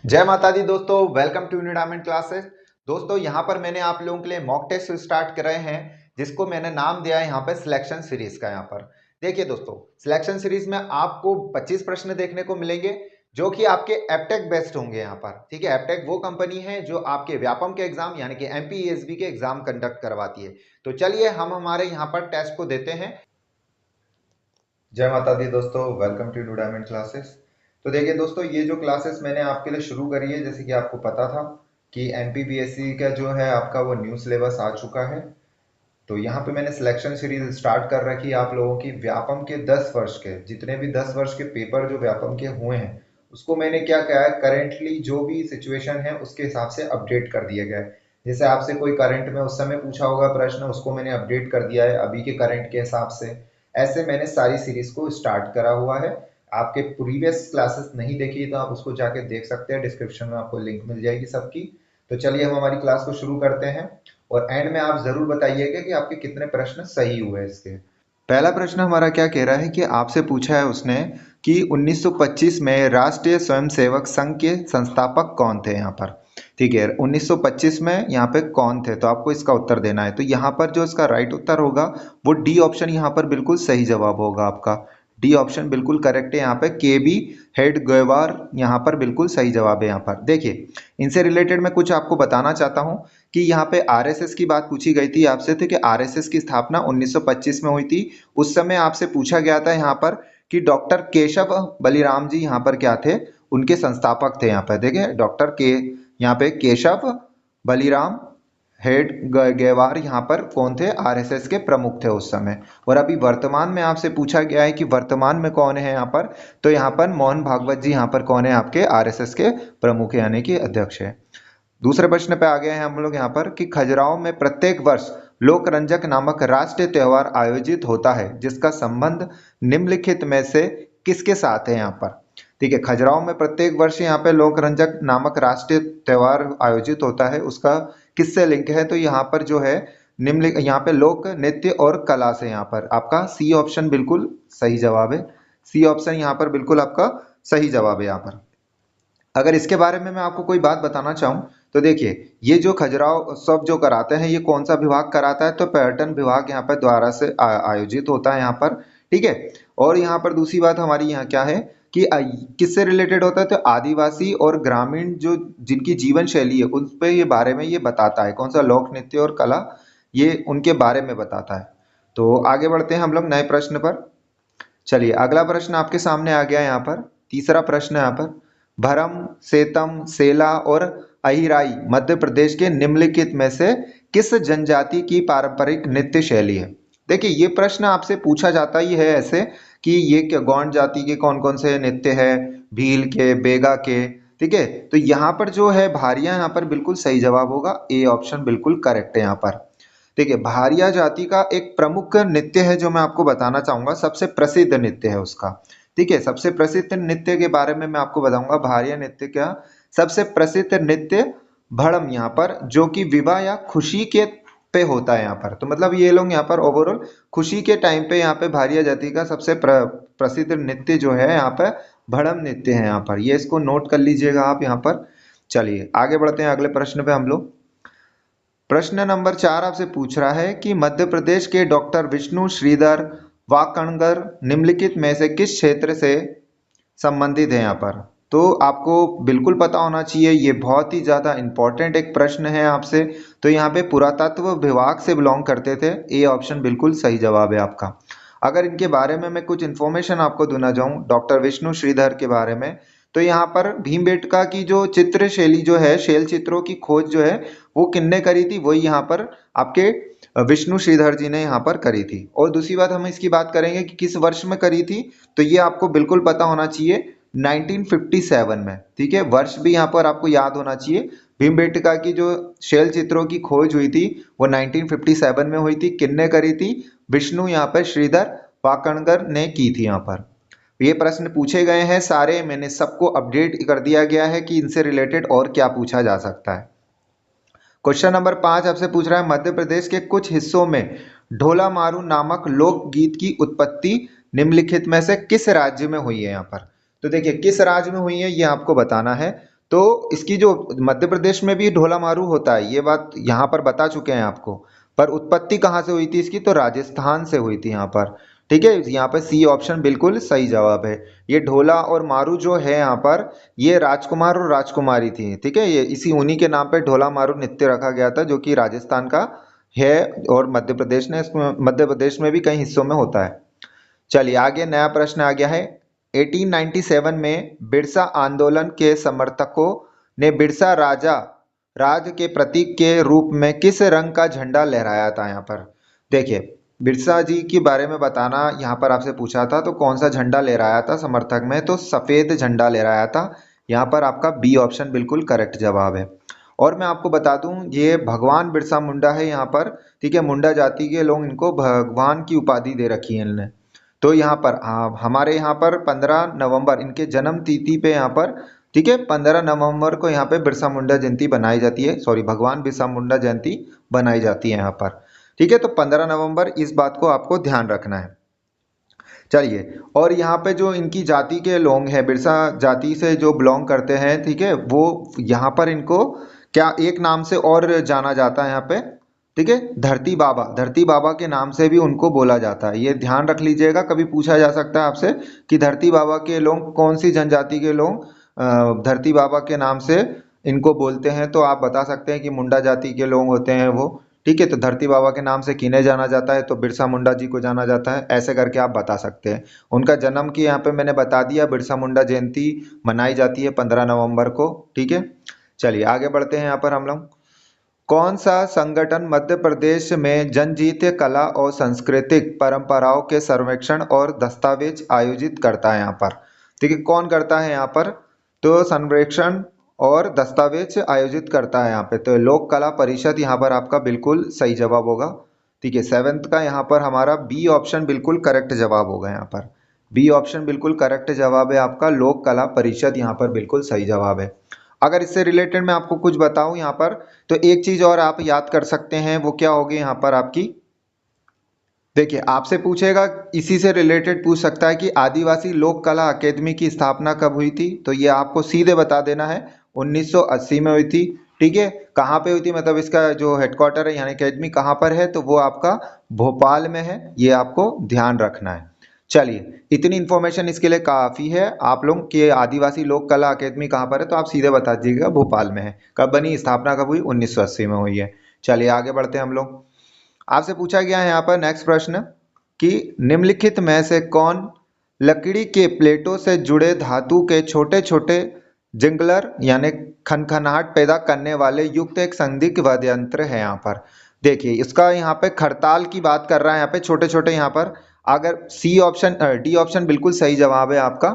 जय माता दी दोस्तों, वेलकम टू यूनिडायमंड क्लासेस। दोस्तों यहाँ पर मैंने आप लोगों के लिए मॉक टेस्ट स्टार्ट कराए हैं, जिसको मैंने नाम दिया है यहाँ पे सिलेक्शन सीरीज का। यहाँ पर देखिए दोस्तों, सिलेक्शन सीरीज में आपको 25 प्रश्न देखने को मिलेंगे जो कि आपके एप्टेक बेस्ड होंगे यहाँ पर। ठीक है, एप्टेक वो कंपनी है जो आपके व्यापम के एग्जाम यानी कि एमपीईएसबी के एग्जाम कंडक्ट करवाती है। तो चलिए हम हमारे यहाँ पर टेस्ट को देते हैं। जय माता दी दोस्तों, welcome to New Diamond Classes. तो देखिए दोस्तों, ये जो क्लासेस मैंने आपके लिए शुरू करी है, जैसे कि आपको पता था कि एमपीबीएससी का जो है आपका वो न्यू सिलेबस आ चुका है। तो यहाँ पे मैंने सिलेक्शन सीरीज स्टार्ट कर रखी है आप लोगों की। व्यापम के 10 वर्ष के जितने भी 10 वर्ष के पेपर जो व्यापम के हुए हैं, उसको मैंने क्या किया है, करेंटली जो भी सिचुएशन है उसके हिसाब से अपडेट कर दिया गया है। जैसे आपसे कोई करंट में उस समय पूछा होगा प्रश्न, उसको मैंने अपडेट कर दिया है अभी के करंट के हिसाब से। ऐसे मैंने सारी सीरीज को स्टार्ट करा हुआ है। आपके प्रीवियस क्लासेस नहीं देखी तो आप उसको जाके देख सकते हैं, डिस्क्रिप्शन में आपको लिंक मिल जाएगी सबकी। तो चलिए हम हमारी क्लास को शुरू करते हैं, और एंड में आप जरूर बताइएगा कि आपके कितने प्रश्न सही हुए इसके। पहला प्रश्न हमारा क्या कह रहा है कि आपसे पूछा है उसने कि 1925 में राष्ट्रीय स्वयंसेवक संघ के संस्थापक कौन थे यहाँ पर। ठीक है, 1925 में यहाँ पे कौन थे, तो आपको इसका उत्तर देना है। तो यहाँ पर जो इसका राइट उत्तर होगा वो डी ऑप्शन यहाँ पर बिल्कुल सही जवाब होगा आपका। डी ऑप्शन बिल्कुल करेक्ट है यहाँ पे। के बी हेड गोवार यहाँ पर बिल्कुल सही जवाब है। यहाँ पर देखिए, इनसे रिलेटेड मैं कुछ आपको बताना चाहता हूँ कि यहाँ पे आरएसएस की बात पूछी गई थी आपसे, थे कि आरएसएस की स्थापना 1925 में हुई थी। उस समय आपसे पूछा गया था यहाँ पर कि डॉक्टर केशव बलिराम जी यहाँ पर क्या थे, उनके संस्थापक थे। यहाँ पर देखिए डॉक्टर के यहाँ पे केशव बलिराम हेड गेवार यहाँ पर कौन थे, आरएसएस के प्रमुख थे उस समय। और अभी वर्तमान में आपसे पूछा गया है कि वर्तमान में कौन है यहाँ पर, तो यहाँ पर मोहन भागवत जी यहाँ पर कौन है, आपके आरएसएस के प्रमुख यानी कि अध्यक्ष है। दूसरे प्रश्न पे आ गए हैं हम लोग यहाँ पर कि खजुराहो में प्रत्येक वर्ष लोकरंजक नामक राष्ट्रीय त्योहार आयोजित होता है जिसका संबंध निम्नलिखित में से किसके साथ है यहाँ पर। ठीक है, खजुराहो में प्रत्येक वर्ष यहाँ पे लोकरंजक नामक राष्ट्रीय त्योहार आयोजित होता है, उसका किससे लिंक है, तो यहाँ पर जो है निम्न यहाँ पे लोक नृत्य और कला से। यहाँ पर आपका सी ऑप्शन बिल्कुल सही जवाब है। सी ऑप्शन यहाँ पर बिल्कुल आपका सही जवाब है। यहाँ पर अगर इसके बारे में मैं आपको कोई बात बताना चाहूँ तो देखिए, ये जो खजुराहो उत्सव जो कराते हैं ये कौन सा विभाग कराता है, तो पर्यटन विभाग यहाँ पर द्वारा से आयोजित होता है यहाँ पर। ठीक है, और यहाँ पर दूसरी बात हमारी यहाँ क्या है कि किससे रिलेटेड होता है, तो आदिवासी और ग्रामीण जो जिनकी जीवन शैली है उन पे ये बारे में ये बताता है, कौन सा लोक नृत्य और कला, ये उनके बारे में बताता है। तो आगे बढ़ते हैं हम लोग नए प्रश्न पर। चलिए अगला प्रश्न आपके सामने आ गया यहाँ पर। तीसरा प्रश्न है यहाँ पर, भरम सेतम सेला और अहिराई मध्य प्रदेश के निम्नलिखित में से किस जनजाति की पारंपरिक नृत्य शैली है। देखिए ये प्रश्न आपसे पूछा जाता ही है ऐसे कि ये क्या गौंड जाति के कौन कौन से नृत्य है, भील के, बेगा के। ठीक है, तो यहाँ पर जो है भारिया यहाँ पर बिल्कुल सही जवाब होगा। ए ऑप्शन बिल्कुल करेक्ट है यहाँ पर। देखिए भारिया जाति का एक प्रमुख नृत्य है जो मैं आपको बताना चाहूंगा, सबसे प्रसिद्ध नृत्य है उसका। ठीक है, सबसे प्रसिद्ध नृत्य के बारे में मैं आपको बताऊंगा। भारिया नृत्य का सबसे प्रसिद्ध नृत्य भड़म यहाँ पर, जो कि विवाह या खुशी के पे होता है यहाँ पर। तो मतलब ये लोग यहाँ पर ओवरऑल खुशी के टाइम पे यहाँ पे भारिया जाति का सबसे प्रसिद्ध नृत्य जो है यहाँ पे भड़म नृत्य है। यहाँ पर ये इसको नोट कर लीजिएगा आप यहाँ पर। चलिए आगे बढ़ते हैं अगले प्रश्न पे हम लोग। प्रश्न नंबर 4 आपसे पूछ रहा है कि मध्य प्रदेश के डॉक्टर विष्णु श्रीधर वाकणगर निम्नलिखित में से किस क्षेत्र से संबंधित है यहाँ पर। तो आपको बिल्कुल पता होना चाहिए, ये बहुत ही ज्यादा इंपॉर्टेंट एक प्रश्न है आपसे। तो यहाँ पे पुरातत्व विभाग से बिलोंग करते थे। ए ऑप्शन बिल्कुल सही जवाब है आपका। अगर इनके बारे में मैं कुछ इन्फॉर्मेशन आपको देना चाहूँ डॉक्टर विष्णु श्रीधर के बारे में, तो यहाँ पर भीमबेटका की जो चित्र शैली जो है, शैल चित्रों की खोज जो है वो किन्ने करी थी, वही यहाँ पर आपके विष्णु श्रीधर जी ने यहाँ पर करी थी। और दूसरी बात हम इसकी बात करेंगे कि किस वर्ष में करी थी, तो ये आपको बिल्कुल पता होना चाहिए 1957 में। ठीक है, वर्ष भी यहाँ पर आपको याद होना चाहिए। भीमबेटका की जो शैल चित्रों की खोज हुई थी वो 1957 में हुई थी। किन्ने करी थी, विष्णु यहाँ पर श्रीधर वाकणकर ने की थी यहाँ पर। ये प्रश्न पूछे गए हैं सारे, मैंने सबको अपडेट कर दिया गया है कि इनसे रिलेटेड और क्या पूछा जा सकता है। क्वेश्चन नंबर 5 आपसे पूछ रहा है, मध्य प्रदेश के कुछ हिस्सों में ढोला मारू नामक लोकगीत की उत्पत्ति निम्नलिखित में से किस राज्य में हुई है यहाँ पर। तो देखिए किस राज्य में हुई है ये आपको बताना है। तो इसकी जो मध्य प्रदेश में भी ढोला मारू होता है, ये बात यहाँ पर बता चुके हैं आपको। पर उत्पत्ति कहाँ से हुई थी इसकी, तो राजस्थान से हुई थी यहाँ पर। ठीक है, यहाँ पे सी ऑप्शन बिल्कुल सही जवाब है। ये ढोला और मारू जो है यहाँ पर, ये राजकुमार और राजकुमारी थी। ठीक है, ये इसी उन्हीं के नाम पे ढोला मारू नृत्य रखा गया था, जो कि राजस्थान का है और मध्य प्रदेश में भी कई हिस्सों में होता है। चलिए आगे नया प्रश्न आ गया है। 1897 में बिरसा आंदोलन के समर्थकों ने बिरसा राज के प्रतीक के रूप में किस रंग का झंडा लहराया था यहाँ पर। देखिए, बिरसा जी के बारे में बताना यहाँ पर आपसे पूछा था, तो कौन सा झंडा लहराया था समर्थक में, तो सफेद झंडा लहराया था। यहाँ पर आपका बी ऑप्शन बिल्कुल करेक्ट जवाब है। और मैं आपको बता दूं, ये भगवान बिरसा मुंडा है यहाँ पर। ठीक है, मुंडा जाति के लोग इनको भगवान की उपाधि दे रखी है इन्होंने। तो यहाँ पर हमारे यहाँ पर 15 नवंबर इनके जन्म तिथि पे यहाँ पर, ठीक है, 15 नवंबर को यहाँ पे बिरसा मुंडा जयंती बनाई जाती है, सॉरी भगवान बिरसा मुंडा जयंती बनाई जाती है यहाँ पर। ठीक है, तो 15 नवंबर इस बात को आपको ध्यान रखना है। चलिए, और यहाँ पे जो इनकी जाति के लोग हैं, बिरसा जाति से जो बिलोंग करते हैं, ठीक है, वो यहाँ पर इनको क्या एक नाम से और जाना जाता है यहाँ पे। ठीक है, धरती बाबा के नाम से भी उनको बोला जाता है। ये ध्यान रख लीजिएगा, कभी पूछा जा सकता है आपसे कि धरती बाबा के लोग कौन सी जनजाति के लोग धरती बाबा के नाम से इनको बोलते हैं, तो आप बता सकते हैं कि मुंडा जाति के लोग होते हैं वो। ठीक है, तो धरती बाबा के नाम से किन्हें जाना जाता है, तो बिरसा मुंडा जी को जाना जाता है। ऐसे करके आप बता सकते हैं। उनका जन्म की यहाँ पे मैंने बता दिया, बिरसा मुंडा जयंती मनाई जाती है 15 नवंबर को। ठीक है, चलिए आगे बढ़ते हैं। यहाँ पर हम लोग कौन सा संगठन मध्य प्रदेश में जनजातीय कला और सांस्कृतिक परंपराओं के सर्वेक्षण और दस्तावेज आयोजित करता है यहाँ पर। ठीक है, कौन करता है यहाँ पर, तो सर्वेक्षण और दस्तावेज आयोजित करता है यहाँ पे, तो लोक कला परिषद यहाँ पर आपका बिल्कुल सही जवाब होगा। ठीक है, 7th का यहाँ पर हमारा बी ऑप्शन बिल्कुल करेक्ट जवाब होगा। यहाँ पर बी ऑप्शन बिल्कुल करेक्ट जवाब है आपका, लोक कला परिषद यहाँ पर बिल्कुल सही जवाब है। अगर इससे रिलेटेड मैं आपको कुछ बताऊं यहाँ पर, तो एक चीज और आप याद कर सकते हैं, वो क्या होगी यहाँ पर आपकी। देखिए, आपसे पूछेगा, इसी से रिलेटेड पूछ सकता है कि आदिवासी लोक कला अकेदमी की स्थापना कब हुई थी, तो ये आपको सीधे बता देना है 1980 में हुई थी। ठीक है, कहाँ पे हुई थी, मतलब इसका जो हेडक्वार्टर है यानी अकेदमी कहाँ पर है, तो वो आपका भोपाल में है। ये आपको ध्यान रखना है। चलिए, इतनी इन्फॉर्मेशन इसके लिए काफ़ी है। आप लोग के आदिवासी लोक कला अकेदमी कहाँ पर है, तो आप सीधे बता दीजिएगा भोपाल में है। कब बनी, स्थापना कब हुई, 1980 में हुई है। चलिए आगे बढ़ते हैं हम लोग। आपसे पूछा गया है यहाँ पर नेक्स्ट प्रश्न कि निम्नलिखित में से कौन लकड़ी के प्लेटों से जुड़े धातु के छोटे छोटे जिंगलर यानी खनखनाहट पैदा करने वाले युक्त एक संदिग्ध वाद्य यंत्र है यहाँ पर। देखिए, इसका यहाँ पे खड़ताल की बात कर रहा है, यहाँ पे छोटे छोटे यहाँ पर। अगर सी ऑप्शन डी ऑप्शन बिल्कुल सही जवाब है आपका।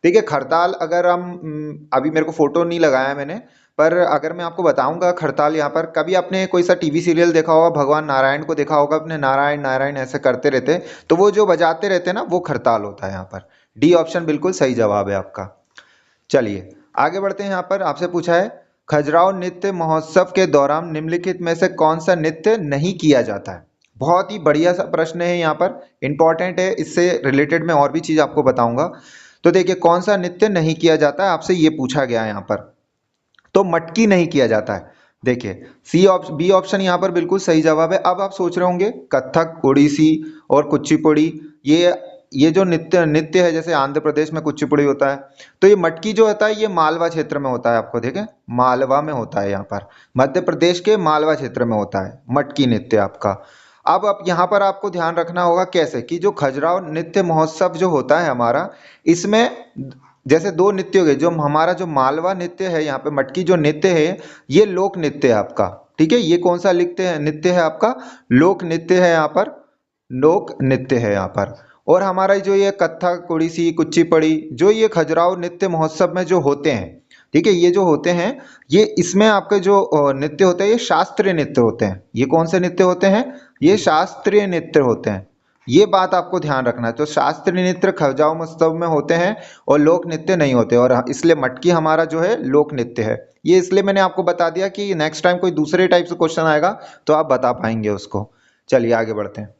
देखिए, खड़ताल अगर हम अभी मेरे को फोटो नहीं लगाया मैंने, पर अगर मैं आपको बताऊंगा खड़ताल, यहाँ पर कभी आपने कोई सा टीवी सीरियल देखा होगा, भगवान नारायण को देखा होगा, अपने नारायण नारायण ऐसे करते रहते, तो वो जो बजाते रहते हैं ना, वो खड़ताल होता है यहाँ पर। डी ऑप्शन बिल्कुल सही जवाब है आपका। चलिए आगे बढ़ते हैं। यहाँ पर आपसे पूछा है खजुराहो नृत्य महोत्सव के दौरान निम्नलिखित में से कौन सा नृत्य नहीं किया जाता है। बहुत ही बढ़िया सा प्रश्न है, यहाँ पर इंपॉर्टेंट है, इससे रिलेटेड मैं और भी चीज आपको बताऊंगा। तो देखिए, कौन सा नृत्य नहीं किया जाता है, आपसे ये पूछा गया है यहाँ पर। तो मटकी नहीं किया जाता है। देखिए, बी ऑप्शन यहाँ पर बिल्कुल सही जवाब है। अब आप सोच रहे होंगे कथक, ओडिसी और कुचिपुड़ी, ये जो नृत्य नृत्य है, जैसे आंध्र प्रदेश में कुचिपुड़ी होता है, तो ये मटकी जो होता है ये मालवा क्षेत्र में होता है। आपको देखें, मालवा में होता है, यहाँ पर मध्य प्रदेश के मालवा क्षेत्र में होता है मटकी नृत्य आपका। अब आप यहाँ पर आपको ध्यान रखना होगा कैसे, कि जो खजुराहो नृत्य महोत्सव जो होता है हमारा, इसमें जैसे दो नृत्य हो गए। जो हमारा जो मालवा नृत्य है, यहाँ पे मटकी जो नृत्य है, ये लोक नृत्य है आपका। ठीक है, ये कौन सा नृत्य है आपका, लोक नृत्य है यहाँ पर, लोक नृत्य है यहाँ पर। और हमारा जो ये कथक, ओडिसी, कुचिपुड़ी, जो ये खजुराहो नृत्य महोत्सव में जो होते हैं, ठीक है, ये जो होते हैं, ये इसमें आपके जो नृत्य होते हैं, ये शास्त्रीय नृत्य होते हैं। ये कौन से नृत्य होते हैं, ये शास्त्रीय नृत्य होते हैं। ये बात आपको ध्यान रखना है। तो शास्त्रीय नृत्य खजुराहो महोत्सव में होते हैं और लोक नृत्य नहीं होते, और इसलिए मटकी हमारा जो है लोक नृत्य है। ये इसलिए मैंने आपको बता दिया कि नेक्स्ट टाइम कोई दूसरे टाइप से क्वेश्चन आएगा तो आप बता पाएंगे उसको। चलिए आगे बढ़ते हैं।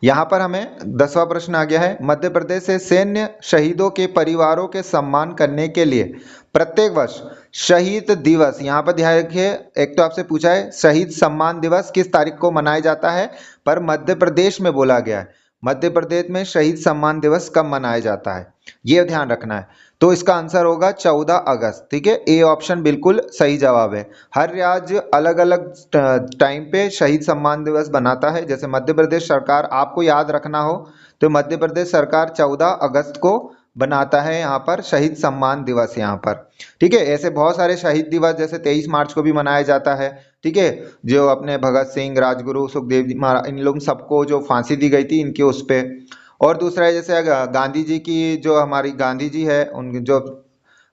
यहाँ पर हमें 10वां प्रश्न आ गया है, मध्य प्रदेश से सैन्य शहीदों के परिवारों के सम्मान करने के लिए प्रत्येक वर्ष शहीद दिवस, यहाँ पर ध्यान रखिए, एक तो आपसे पूछा है शहीद सम्मान दिवस किस तारीख को मनाया जाता है, पर मध्य प्रदेश में बोला गया है। मध्य प्रदेश में शहीद सम्मान दिवस कब मनाया जाता है, ये ध्यान रखना है। तो इसका आंसर होगा 14 अगस्त। ठीक है, ए ऑप्शन बिल्कुल सही जवाब है। हर राज्य अलग अलग टाइम पे शहीद सम्मान दिवस बनाता है। जैसे मध्य प्रदेश सरकार, आपको याद रखना हो तो मध्य प्रदेश सरकार 14 अगस्त को बनाता है यहाँ पर शहीद सम्मान दिवस यहाँ पर। ठीक है, ऐसे बहुत सारे शहीद दिवस जैसे 23 मार्च को भी मनाया जाता है। ठीक है, जो अपने भगत सिंह, राजगुरु, सुखदेव जी महाराज, इन लोग सबको जो फांसी दी गई थी इनके उस पे। और दूसरा है जैसे गांधी जी की, जो हमारी गांधी जी है, उन जो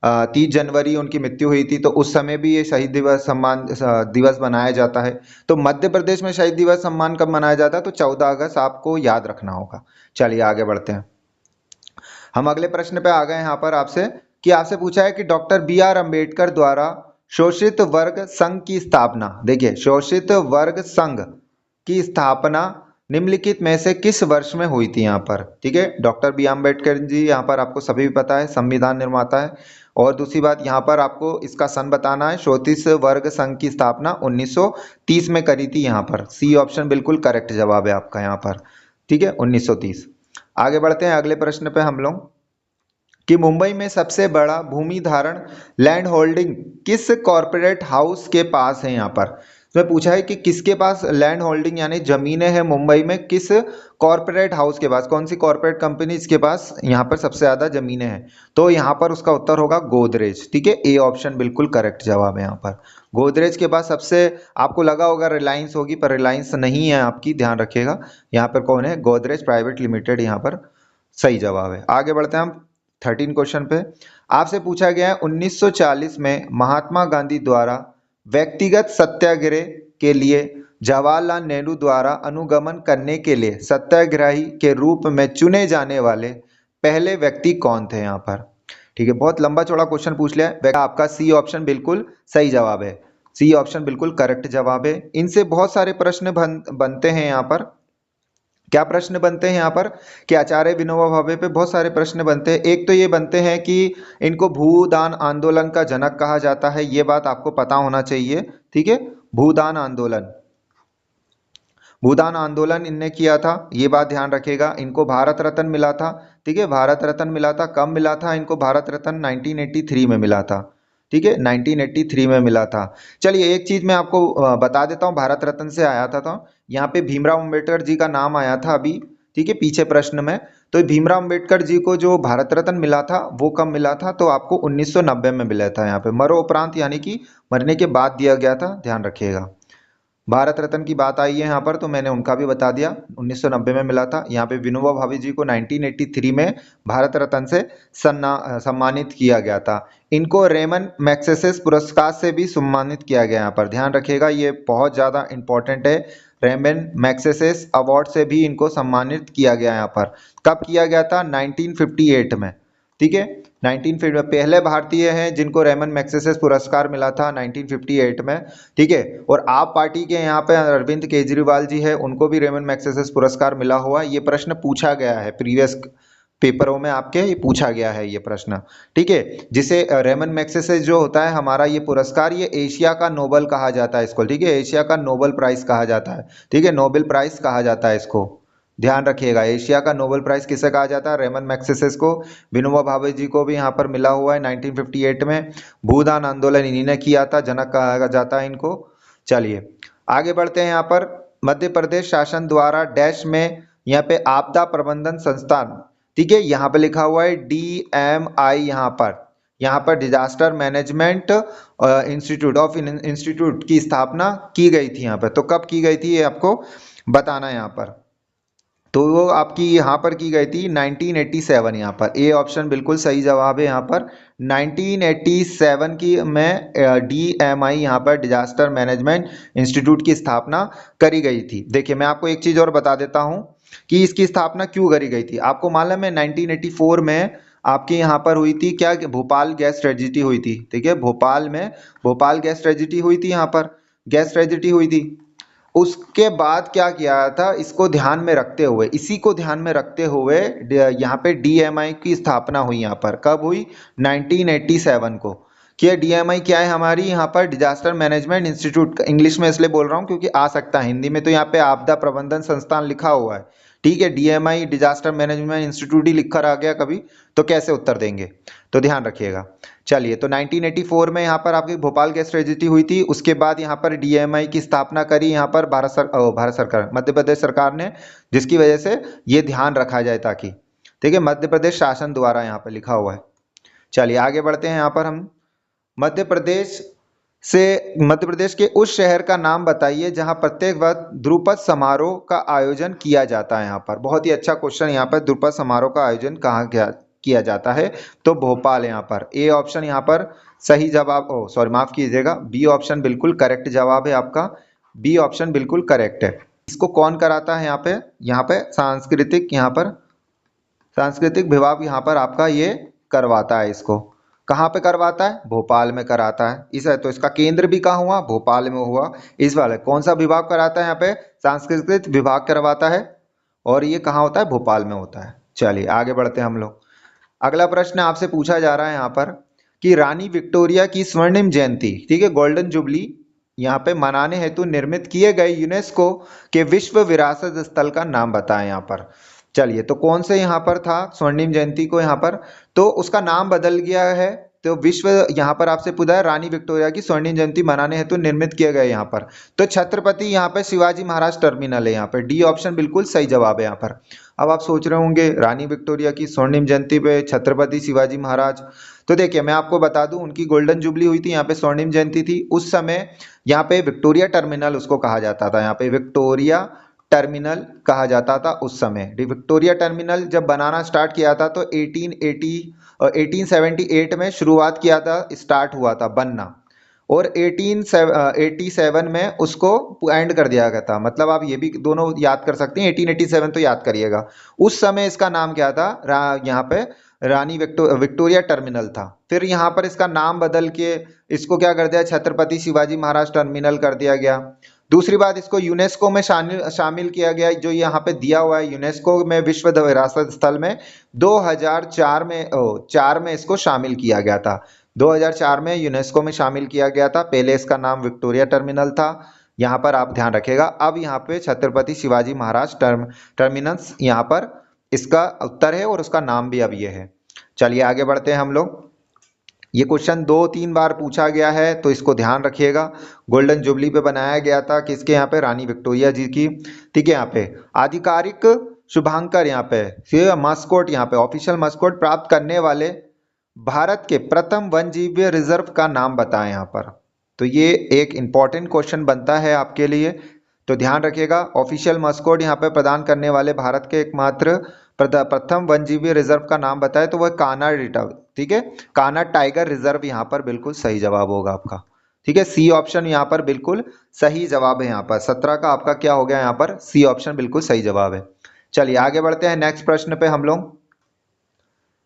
30 जनवरी उनकी मृत्यु हुई थी, तो उस समय भी ये शहीद दिवस सम्मान दिवस मनाया जाता है। तो मध्य प्रदेश में शहीद दिवस सम्मान कब मनाया जाता है, तो 14 अगस्त आपको याद रखना होगा। चलिए आगे बढ़ते हैं, हम अगले प्रश्न पे आ गए यहाँ पर आपसे, कि आपसे पूछा है कि डॉक्टर B.R. अम्बेडकर द्वारा शोषित वर्ग संघ की स्थापना, देखिए शोषित वर्ग संघ की स्थापना निम्नलिखित में से किस वर्ष में हुई थी यहाँ पर। ठीक है, डॉक्टर B.R. अम्बेडकर जी, यहाँ पर आपको सभी पता है संविधान निर्माता है। और दूसरी बात यहाँ पर आपको इसका सन बताना है। शोषित वर्ग संघ की स्थापना 1930 में करी थी यहाँ पर। सी ऑप्शन बिल्कुल करेक्ट जवाब है आपका यहाँ पर। ठीक है, 1930। आगे बढ़ते हैं अगले प्रश्न पे हम लोग, कि मुंबई में सबसे बड़ा भूमि धारण लैंड होल्डिंग किस कॉरपोरेट हाउस के पास है यहाँ पर। तो पूछा है कि किसके पास लैंड होल्डिंग यानी जमीनें हैं मुंबई में, किस कॉरपोरेट हाउस के पास, कौन सी कॉरपोरेट कंपनी इसके पास यहाँ पर सबसे ज्यादा जमीनें हैं। तो यहाँ पर उसका उत्तर होगा गोदरेज। ठीक है, ए ऑप्शन बिल्कुल करेक्ट जवाब है यहाँ पर। गोदरेज के पास सबसे, आपको लगा होगा रिलायंस होगी, पर रिलायंस नहीं है आपकी, ध्यान रखिएगा। यहाँ पर कौन है, गोदरेज प्राइवेट लिमिटेड यहाँ पर सही जवाब है। आगे बढ़ते हैं हम 13 क्वेश्चन पे। आपसे पूछा गया है 1940 में महात्मा गांधी द्वारा व्यक्तिगत सत्याग्रह के लिए जवाहरलाल नेहरू द्वारा अनुगमन करने के लिए सत्याग्रही के रूप में चुने जाने वाले पहले व्यक्ति कौन थे यहाँ पर। ठीक है, बहुत लंबा चौड़ा क्वेश्चन पूछ लिया है। आपका सी ऑप्शन बिल्कुल सही जवाब है। सी ऑप्शन बिल्कुल करेक्ट जवाब है। इनसे बहुत सारे प्रश्न बनते हैं यहाँ पर। क्या प्रश्न बनते हैं यहाँ पर, कि आचार्य विनोबा भावे पे बहुत सारे प्रश्न बनते हैं। एक तो ये बनते हैं कि इनको भूदान आंदोलन का जनक कहा जाता है, ये बात आपको पता होना चाहिए। ठीक है, भूदान आंदोलन, भूदान आंदोलन इनने किया था, ये बात ध्यान रखिएगा। इनको भारत रत्न मिला था। ठीक है, भारत रत्न मिला था। कब मिला था इनको भारत रत्न, 1983 में मिला था। ठीक है, 1983 में मिला था। चलिए एक चीज मैं आपको बता देता हूँ, भारत रत्न से आया था। तो यहाँ पे भीमराव अम्बेडकर जी का नाम आया था अभी, ठीक है, पीछे प्रश्न में। तो भीमराव अम्बेडकर जी को जो भारत रत्न मिला था वो कब मिला था, तो आपको 1990 में मिला था। यहाँ पे मरणोपरांत यानी कि मरने के बाद दिया गया था, ध्यान रखिएगा। भारत रत्न की बात आई है यहाँ पर, तो मैंने उनका भी बता दिया, 1990 में मिला था। यहाँ पे विनोबा भावे जी को 1983 में भारत रत्न से सम्मानित किया गया था। इनको रेमन मैग्सेसे पुरस्कार से भी सम्मानित किया गया यहाँ पर, ध्यान रखिएगा, ये बहुत ज़्यादा इंपॉर्टेंट है। रेमन मैग्सेसे अवार्ड से भी इनको सम्मानित किया गया यहाँ पर। कब किया गया था, 1958 में। ठीक है, 1950 पहले भारतीय हैं जिनको रेमन मैग्सेसे पुरस्कार मिला था 1958 में। ठीक है, और आप पार्टी के यहाँ पे अरविंद केजरीवाल जी है, उनको भी रेमन मैग्सेसे पुरस्कार मिला हुआ। ये प्रश्न पूछा गया है प्रीवियस पेपरों में आपके, ये पूछा गया है ये प्रश्न। ठीक है, जिसे रेमन मैग्सेसे जो होता है हमारा ये पुरस्कार, ये एशिया का नोबेल कहा जाता है इसको। ठीक है, एशिया का नोबेल प्राइज कहा जाता है। ठीक है, नोबेल प्राइज कहा जाता है इसको, ध्यान रखिएगा। एशिया का नोबेल प्राइज किसे कहा जाता है, रेमन मैग्सेसे को। विनोबा भावे जी को भी यहाँ पर मिला हुआ है 1958 में। भूदान आंदोलन इन्हीं ने किया था, जनक कहा जाता है इनको। चलिए आगे बढ़ते हैं यहाँ पर। मध्य प्रदेश शासन द्वारा डैश में यहाँ पे आपदा प्रबंधन संस्थान, ठीक है, यहाँ पे लिखा हुआ है DMI, यहाँ पर डिजास्टर मैनेजमेंट इंस्टीट्यूट की स्थापना की गई थी यहाँ पर। तो कब की गई थी ये आपको बताना है यहाँ पर। तो वो आपकी यहाँ पर की गई थी 1987, यहाँ पर ए ऑप्शन बिल्कुल सही जवाब है यहाँ पर। 1987 की में DMI यहाँ पर डिजास्टर मैनेजमेंट इंस्टीट्यूट की स्थापना करी गई थी। देखिए मैं आपको एक चीज़ और बता देता हूँ कि इसकी स्थापना क्यों करी गई थी। आपको मालूम है 1984 में आपके यहाँ पर हुई थी क्या, भोपाल गैस ट्रेजिडी हुई थी। ठीक है, भोपाल में भोपाल गैस ट्रेजिडी हुई थी, यहाँ पर गैस ट्रेजिडी हुई थी। उसके बाद क्या किया था, इसको ध्यान में रखते हुए, इसी को ध्यान में रखते हुए यहाँ पे डीएमआई की स्थापना हुई। यहाँ पर कब हुई, 1987 को। कि डीएमआई क्या है हमारी, यहाँ पर डिजास्टर मैनेजमेंट इंस्टीट्यूट, इंग्लिश में इसलिए बोल रहा हूँ क्योंकि आ सकता है हिंदी में, तो यहाँ पे आपदा प्रबंधन संस्थान लिखा हुआ है, ठीक है। डीएमआई डिजास्टर मैनेजमेंट इंस्टीट्यूट ही लिखकर आ गया कभी, तो कैसे उत्तर देंगे, तो ध्यान रखिएगा। चलिए, तो 1984 में यहाँ पर आपकी भोपाल गैस ट्रेजेडी हुई थी। उसके बाद यहाँ पर डीएमआई की स्थापना करी यहाँ पर भारत सरकार, मध्य प्रदेश सरकार ने, जिसकी वजह से ये ध्यान रखा जाए ताकि, ठीक है, मध्य प्रदेश शासन द्वारा यहाँ पर लिखा हुआ है। चलिए आगे बढ़ते हैं। यहाँ पर हम मध्य प्रदेश मध्य प्रदेश के उस शहर का नाम बताइए जहां प्रत्येक वर्ष ध्रुपद समारोह का आयोजन किया जाता है। यहाँ पर बहुत ही अच्छा क्वेश्चन, यहाँ पर ध्रुपद समारोह का आयोजन कहाँ किया जाता है, तो भोपाल। यहाँ पर ए ऑप्शन यहाँ पर सही जवाब, ओ सॉरी माफ कीजिएगा, बी ऑप्शन बिल्कुल करेक्ट जवाब है आपका, बी ऑप्शन बिल्कुल करेक्ट है। इसको कौन कराता है, यहाँ पे सांस्कृतिक विभाग यहाँ पर आपका ये करवाता है। इसको कहाँ पे करवाता है, भोपाल में कराता है। इस तो इसका केंद्र भी कहाँ हुआ, भोपाल में हुआ। इस वाले कौन सा विभाग कराता है, यहाँ पे सांस्कृतिक विभाग करवाता है, और ये कहाँ होता है, भोपाल में होता है। चलिए आगे बढ़ते हैं हम लोग। अगला प्रश्न आपसे पूछा जा रहा है यहाँ पर कि रानी विक्टोरिया की स्वर्णिम जयंती, ठीक है, गोल्डन जुबली, यहाँ पे मनाने हेतु निर्मित किए गए यूनेस्को के विश्व विरासत स्थल का नाम बताएं। यहाँ पर चलिए, तो कौन से यहाँ पर था स्वर्णिम जयंती को, यहाँ पर तो उसका नाम बदल गया है। तो विश्व, यहाँ पर आपसे पूछा है रानी विक्टोरिया की स्वर्णिम जयंती मनाने हेतु निर्मित किए गए, यहाँ पर तो छत्रपति यहाँ पे शिवाजी महाराज टर्मिनल है। यहाँ पर डी ऑप्शन बिल्कुल सही जवाब है। यहाँ पर अब आप सोच रहे होंगे रानी विक्टोरिया की स्वर्णिम जयंती पे छत्रपति शिवाजी महाराज, तो देखिए मैं आपको बता दूं, उनकी गोल्डन जुबली हुई थी, यहाँ पे स्वर्णिम जयंती थी। उस समय यहाँ पे विक्टोरिया टर्मिनल उसको कहा जाता था, यहाँ पे विक्टोरिया टर्मिनल कहा जाता था उस समय। विक्टोरिया टर्मिनल जब बनाना स्टार्ट किया था तो 1878 में शुरुआत किया था, स्टार्ट हुआ था बनना, और 1887 में उसको एंड कर दिया गया था। मतलब आप ये भी दोनों याद कर सकते हैं, 1887 तो याद करिएगा। उस समय इसका नाम क्या था, यहाँ पे रानी विक्टोरिया टर्मिनल था। फिर यहाँ पर इसका नाम बदल के इसको क्या कर दिया, छत्रपति शिवाजी महाराज टर्मिनल कर दिया गया। दूसरी बात, इसको यूनेस्को में शामिल किया गया, जो यहाँ पे दिया हुआ है यूनेस्को में विश्व विरासत स्थल में 2004 में 4 में इसको शामिल किया गया था। 2004 में यूनेस्को में शामिल किया गया था। पहले इसका नाम विक्टोरिया टर्मिनल था, यहाँ पर आप ध्यान रखिएगा। अब यहाँ पे छत्रपति शिवाजी महाराज टर्मिनस यहाँ पर इसका उत्तर है, और उसका नाम भी अब ये है। चलिए आगे बढ़ते हैं हम लोग। ये क्वेश्चन 2-3 बार पूछा गया है, तो इसको ध्यान रखिएगा। गोल्डन जुबली पे बनाया गया था किसके, यहाँ पे रानी विक्टोरिया जी की, ठीक है। यहाँ पे आधिकारिक शुभांकर, यहाँ पे मस्कोट, यहाँ पे ऑफिशियल मस्कोट प्राप्त करने वाले भारत के प्रथम वन जीव रिजर्व का नाम बताएं। यहाँ पर तो ये एक इंपॉर्टेंट क्वेश्चन बनता है आपके लिए, तो ध्यान रखिएगा। ऑफिशियल मस्कोट यहाँ पे प्रदान करने वाले भारत के एकमात्र प्रथम वन्यजीवी रिजर्व का नाम बताए, तो वह कान्हा रिजर्व, ठीक है, कान्हा टाइगर रिजर्व यहाँ पर बिल्कुल सही जवाब होगा आपका, ठीक है। सी ऑप्शन यहाँ पर बिल्कुल सही जवाब है। यहाँ पर 17 का आपका क्या हो गया, यहाँ पर सी ऑप्शन बिल्कुल सही जवाब है। चलिए आगे बढ़ते हैं नेक्स्ट प्रश्न पे हम लोग।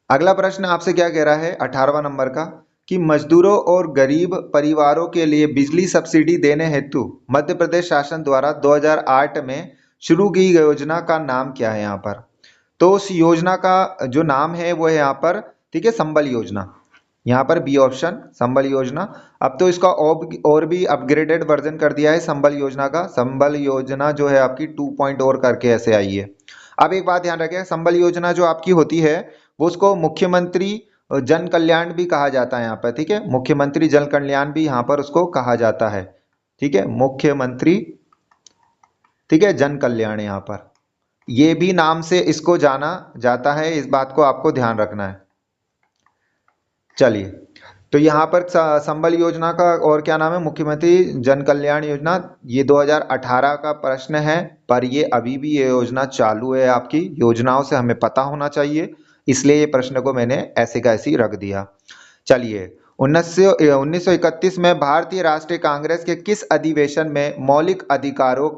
अगला प्रश्न आपसे क्या कह रहा है, 18वां नंबर का, कि मजदूरों और गरीब परिवारों के लिए बिजली सब्सिडी देने हेतु मध्य प्रदेश शासन द्वारा 2008 में शुरू की गई योजना का नाम क्या है। यहाँ पर तो उस योजना का जो नाम है वो है यहाँ पर, ठीक है, संबल योजना। यहाँ पर बी ऑप्शन संबल योजना। अब तो इसका और भी अपग्रेडेड वर्जन कर दिया है संबल योजना का। संबल योजना जो है आपकी 2 और करके ऐसे आई है। अब एक बात ध्यान रखें, संबल योजना जो आपकी होती है वो उसको मुख्यमंत्री जन कल्याण भी कहा जाता है यहाँ पर, ठीक है, मुख्यमंत्री जन कल्याण भी यहाँ पर उसको कहा जाता है, ठीक है, मुख्यमंत्री, ठीक है, जन कल्याण यहाँ पर ये भी नाम से इसको जाना जाता है। इस बात को आपको ध्यान रखना है। चलिए, तो यहाँ पर संबल योजना का और क्या नाम है, मुख्यमंत्री जन कल्याण योजना। ये 2018 का प्रश्न है, पर ये अभी भी ये योजना चालू है। आपकी योजनाओं से हमें पता होना चाहिए, इसलिए ये प्रश्न को मैंने ऐसे का ऐसे ही रख दिया। चलिए, 1931 में भारतीय राष्ट्रीय कांग्रेस के किस अधिवेशन में मौलिक अधिकारों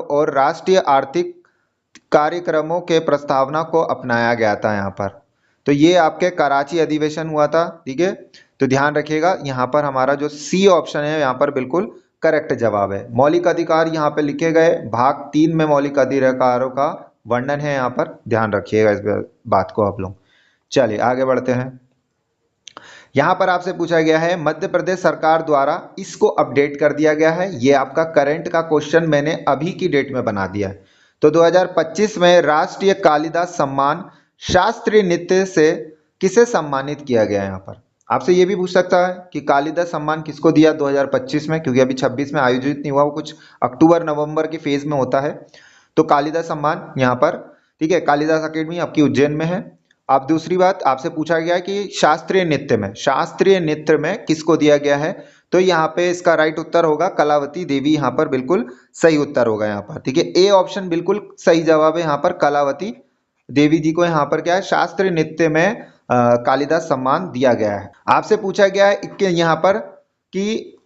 और राष्ट्रीय आर्थिक कार्यक्रमों के प्रस्तावना को अपनाया गया था। यहाँ पर तो ये आपके कराची अधिवेशन हुआ था, ठीक है। तो ध्यान रखिएगा, यहाँ पर हमारा जो सी ऑप्शन है यहाँ पर बिल्कुल करेक्ट जवाब है। मौलिक अधिकार यहाँ पे लिखे गए, भाग 3 में मौलिक अधिकारों का वर्णन है, यहाँ पर ध्यान रखिएगा इस बात को आप लोग। चलिए आगे बढ़ते हैं। यहां पर आपसे पूछा गया है मध्य प्रदेश सरकार द्वारा इसको अपडेट कर दिया गया है। ये आपका करंट का क्वेश्चन मैंने अभी की डेट में बना दिया है। तो 2025 में राष्ट्रीय कालिदास सम्मान शास्त्रीय नृत्य से किसे सम्मानित किया गया है। यहाँ पर आपसे ये भी पूछ सकता है कि कालिदास सम्मान किसको दिया 2025 में, क्योंकि अभी 26 में आयोजित नहीं हुआ, वो कुछ अक्टूबर नवंबर के फेज में होता है। तो कालिदास सम्मान यहाँ पर, ठीक है, कालिदास अकेडमी आपकी उज्जैन में है। अब दूसरी बात आपसे पूछा गया है कि शास्त्रीय नृत्य में किसको दिया गया है। तो यहाँ पे इसका राइट उत्तर होगा कलावती देवी, यहाँ पर बिल्कुल सही उत्तर होगा यहाँ पर, ठीक है। ए ऑप्शन बिल्कुल सही जवाब है यहाँ पर, कलावती देवी जी को यहाँ पर क्या है, शास्त्रीय नृत्य में कालिदास सम्मान दिया गया है। आपसे पूछा गया है यहाँ पर कि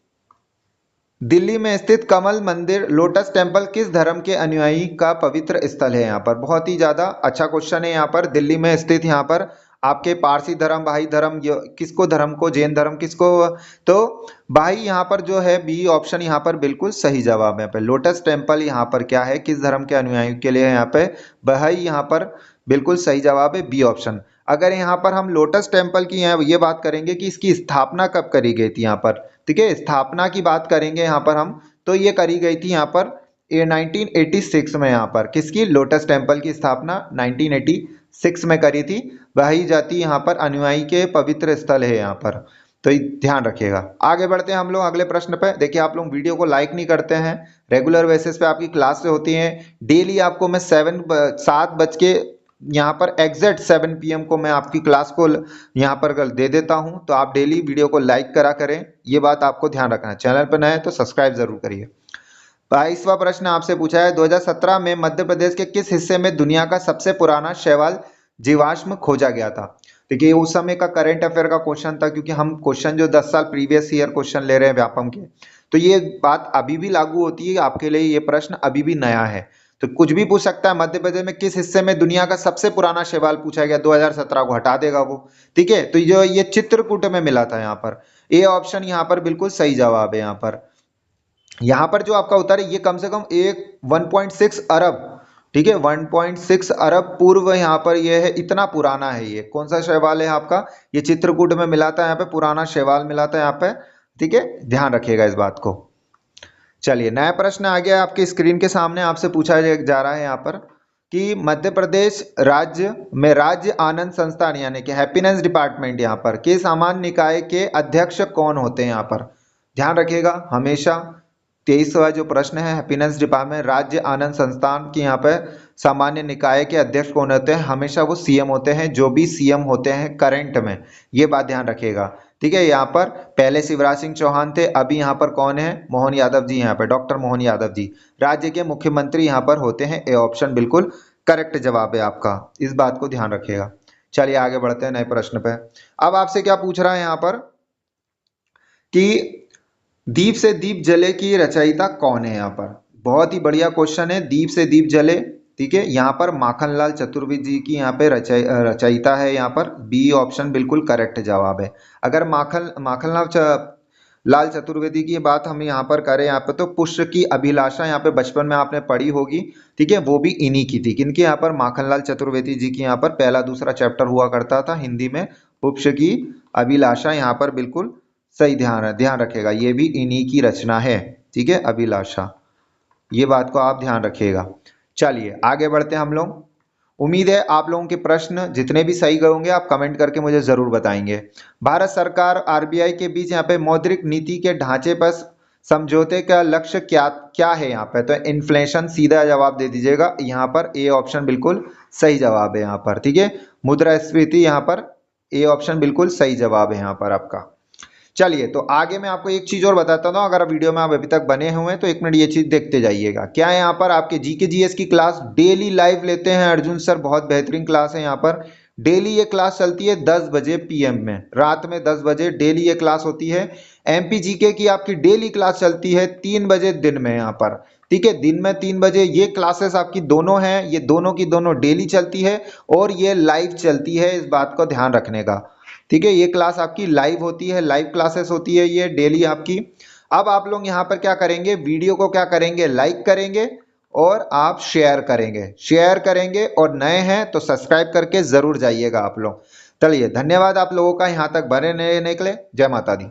दिल्ली में स्थित कमल मंदिर लोटस टेम्पल किस धर्म के अनुयायी का पवित्र स्थल है। यहाँ पर बहुत ही ज्यादा अच्छा क्वेश्चन है। यहाँ पर दिल्ली में स्थित यहाँ पर आपके पारसी धर्म, भाई धर्म, किसको धर्म को, जैन धर्म किसको, तो भाई यहाँ पर जो है बी ऑप्शन यहाँ पर बिल्कुल सही जवाब है। यहाँ पे लोटस टेम्पल यहाँ पर क्या है, किस धर्म के अनुयायी के लिए है, यहाँ पे भाई यहाँ पर बिल्कुल सही जवाब है बी ऑप्शन। अगर यहाँ पर हम लोटस टेम्पल की ये बात करेंगे कि इसकी स्थापना कब करी गई थी यहाँ पर, ठीक है, स्थापना की बात करेंगे यहाँ पर हम, तो ये करी गई थी यहाँ पर 1986 में। यहाँ पर किसकी, लोटस टेम्पल की स्थापना 1986 में करी थी। वही जाति यहाँ पर अनुयायी के पवित्र स्थल है यहाँ पर, तो ध्यान रखिएगा। आगे बढ़ते हैं हम लोग अगले प्रश्न पे। देखिए आप लोग वीडियो को लाइक नहीं करते हैं, रेगुलर बेसिस पे आपकी क्लास से होती है। डेली आपको मैं 7 बज के यहाँ पर एग्जैक्ट 7 PM को मैं आपकी क्लास को यहाँ पर दे देता हूँ। तो आप डेली वीडियो को लाइक करा करें, ये बात आपको ध्यान रखना है। चैनल पर नए हैं तो सब्सक्राइब जरूर करिए। 22वां प्रश्न आपसे पूछा है 2017 में मध्य प्रदेश के किस हिस्से में दुनिया का सबसे पुराना शैवाल जीवाश्म खोजा गया था। देखिए उस समय का करंट अफेयर का क्वेश्चन था, क्योंकि हम क्वेश्चन जो 10 साल प्रीवियस ईयर क्वेश्चन ले रहे हैं व्यापम के, तो ये बात अभी भी लागू होती है आपके लिए, ये प्रश्न अभी भी नया है। तो कुछ भी पूछ सकता है। मध्य प्रदेश में किस हिस्से में दुनिया का सबसे पुराना शैवाल पूछा गया, 2017 को हटा देगा वो, ठीक है। तो जो ये चित्रकूट में मिला था यहाँ पर, ए ऑप्शन यहाँ पर बिल्कुल सही जवाब है। यहाँ पर जो आपका उत्तर है ये कम से कम 1.6 अरब, ठीक है, 1.6 अरब पूर्व यहाँ पर ये है, इतना पुराना है ये। कौन सा शैवाल है आपका, ये चित्रकूट में मिला था, यहाँ पे पुराना शैवाल मिला था यहाँ पे, ठीक है, ध्यान रखिएगा इस बात को। चलिए नया प्रश्न आ गया आपके स्क्रीन के सामने। आपसे पूछा जा रहा है यहाँ पर कि मध्य प्रदेश राज्य में राज्य आनंद संस्थान यानी कि हैप्पीनेस डिपार्टमेंट यहाँ पर के सामान्य निकाय के अध्यक्ष कौन होते हैं। यहाँ पर ध्यान रखिएगा हमेशा। 23वां जो प्रश्न है, हैप्पीनेस डिपार्टमेंट राज्य आनंद संस्थान की यहाँ पे सामान्य निकाय के अध्यक्ष कौन होते हैं, हमेशा वो सीएम होते हैं, जो भी सीएम होते हैं करंट में, ये बात ध्यान रखिएगा, ठीक है। यहाँ पर पहले शिवराज सिंह चौहान थे, अभी यहाँ पर कौन है, मोहन यादव जी, यहाँ पर डॉक्टर मोहन यादव जी राज्य के मुख्यमंत्री यहाँ पर होते हैं। ए ऑप्शन बिल्कुल करेक्ट जवाब है आपका, इस बात को ध्यान रखिएगा। चलिए आगे बढ़ते हैं नए प्रश्न पे। अब आपसे क्या पूछ रहा है यहाँ पर कि दीप से दीप जले की रचयिता कौन है। यहाँ पर बहुत ही बढ़िया क्वेश्चन है, दीप से दीप जले, ठीक है। यहाँ पर माखनलाल चतुर्वेदी जी की यहाँ पे रचयिता है, यहाँ पर बी ऑप्शन बिल्कुल करेक्ट जवाब है। अगर लाल चतुर्वेदी की बात हम यहाँ पर करें, यहाँ पे तो पुष्प की अभिलाषा यहाँ पे बचपन में आपने पढ़ी होगी, ठीक है, वो भी इन्हीं की थी। किनकी, यहाँ पर माखनलाल चतुर्वेदी जी की यहाँ पर पहला दूसरा चैप्टर हुआ करता था हिंदी में, पुष्प की अभिलाषा, यहाँ पर बिल्कुल सही ध्यान रखेगा, ये भी इन्हीं की रचना है, ठीक है, अभिलाषा, ये बात को आप ध्यान रखिएगा। चलिए आगे बढ़ते हैं हम लोग। उम्मीद है आप लोगों के प्रश्न जितने भी सही गए होंगे आप कमेंट करके मुझे जरूर बताएंगे। भारत सरकार आरबीआई के बीच यहाँ पे मौद्रिक नीति के ढांचे पर समझौते का लक्ष्य क्या है। यहाँ पे तो इन्फ्लेशन सीधा जवाब दे दीजिएगा, यहाँ पर ए ऑप्शन बिल्कुल सही जवाब है यहाँ पर, ठीक है। मुद्रास्फीति यहाँ पर ए ऑप्शन बिल्कुल सही जवाब है यहाँ पर आपका। चलिए तो आगे मैं आपको एक चीज और बताता हूँ, अगर वीडियो में आप अभी तक बने हुए हैं तो 1 मिनट ये चीज देखते जाइएगा। क्या है यहाँ पर आपके जीके जीएस की क्लास डेली लाइव लेते हैं अर्जुन सर, बहुत बेहतरीन क्लास है यहाँ पर। डेली ये क्लास चलती है 10 बजे PM में, रात में 10 बजे डेली ये क्लास होती है। MP GK की आपकी डेली क्लास चलती है 3 बजे दिन में यहाँ पर, ठीक है, दिन में 3 बजे। ये क्लासेस आपकी दोनों हैं, ये दोनों की दोनों डेली चलती है और ये लाइव चलती है, इस बात को ध्यान रखने का, ठीक है। ये क्लास आपकी लाइव होती है, लाइव क्लासेस होती है ये डेली आपकी। अब आप लोग यहाँ पर क्या करेंगे, वीडियो को क्या करेंगे, लाइक करेंगे और आप शेयर करेंगे और नए हैं तो सब्सक्राइब करके जरूर जाइएगा आप लोग। चलिए, धन्यवाद आप लोगों का यहाँ तक बने रहने के लिए। जय माता दी।